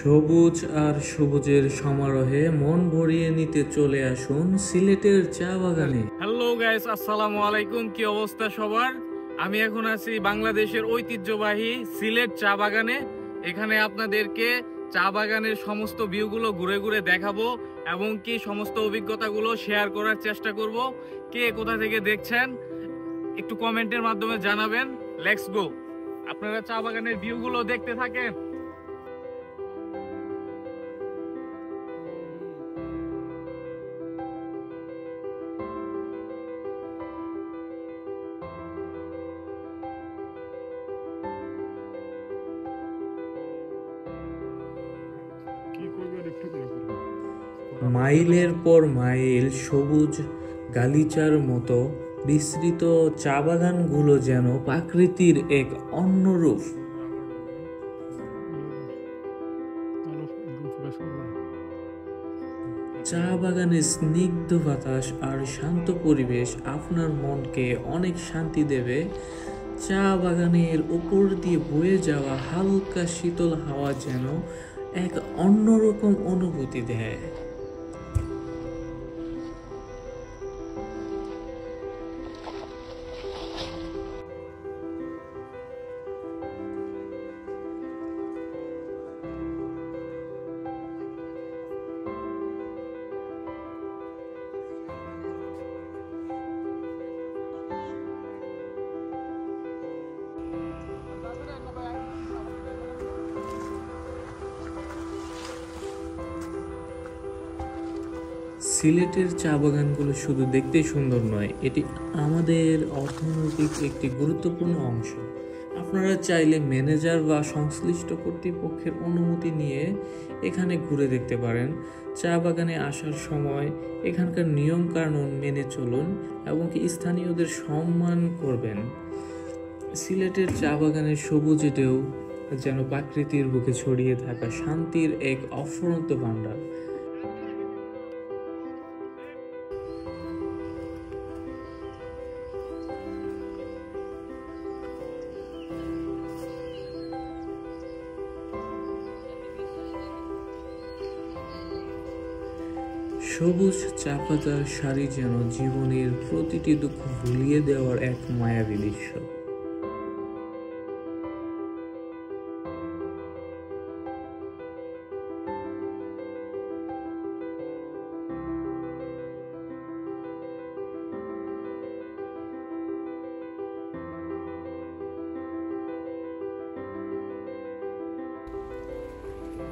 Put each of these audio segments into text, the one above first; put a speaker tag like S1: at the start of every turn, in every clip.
S1: সবুজ আর সবুজের সমারোহে মন ভরিয়ে নিতে চলে আসুন সিলেটের চা বাগানে।
S2: হ্যালো গাইস, আসসালামু আলাইকুম। কি অবস্থা সবার? আমি এখন আছি বাংলাদেশের ঐতিহ্যবাহী সিলেট চা বাগানে। এখানে আপনাদেরকে চা বাগানের সমস্ত ভিউগুলো ঘুরে ঘুরে দেখাবো এবং কি সমস্ত অভিজ্ঞতাগুলো শেয়ার করার চেষ্টা করব। কে কোথা থেকে দেখছেন একটু কমেন্টের মাধ্যমে জানাবেন। লেটস গো, আপনারা চা বাগানের ভিউগুলো দেখতে থাকেন।
S1: মাইলের পর মাইল সবুজ গালিচার মতো বিস্তৃত চা বাগানগুলো যেন প্রকৃতির এক অন্য রূপ। চা বাগানের স্নিগ্ধ বাতাস আর শান্ত পরিবেশ আপনার মনকে অনেক শান্তি দেবে। চা বাগানের উপর দিয়ে বয়ে যাওয়া হালকা শীতল হাওয়া যেন এক অন্যরকম অনুভূতি দেয়। সিলেটের চা বাগানগুলো শুধু দেখতেই সুন্দর নয়, এটি আমাদের অর্থনৈতিক একটি গুরুত্বপূর্ণ অংশ। আপনারা চাইলে ম্যানেজার বা সংশ্লিষ্ট কর্তৃপক্ষের অনুমতি নিয়ে এখানে ঘুরে দেখতে পারেন। চা বাগানে আসার সময় এখানকার নিয়ম কানুন মেনে চলুন এবং কি স্থানীয়দের সম্মান করবেন। সিলেটের চা বাগানের সবুজে ঢেউ যেন প্রকৃতির বুকে ছড়িয়ে থাকা শান্তির এক অফুরন্ত ভাণ্ডার। সবুজ চা পাতার সারি যেন জীবনের প্রতিটি দুঃখ ভুলিয়ে দেওয়ার এক মায়াবী দৃশ্য।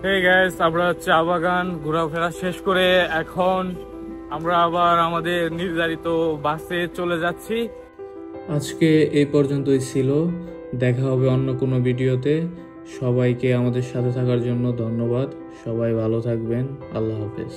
S2: হেই গাইস, আমরা চা বাগান ঘোরাফেরা শেষ করে এখন আমরা আবার আমাদের নির্ধারিত বাসে চলে যাচ্ছি।
S1: আজকে এই পর্যন্তই ছিল, দেখা হবে অন্য কোনো ভিডিওতে। সবাইকে আমাদের সাথে থাকার জন্য ধন্যবাদ। সবাই ভালো থাকবেন। আল্লাহ হাফেজ।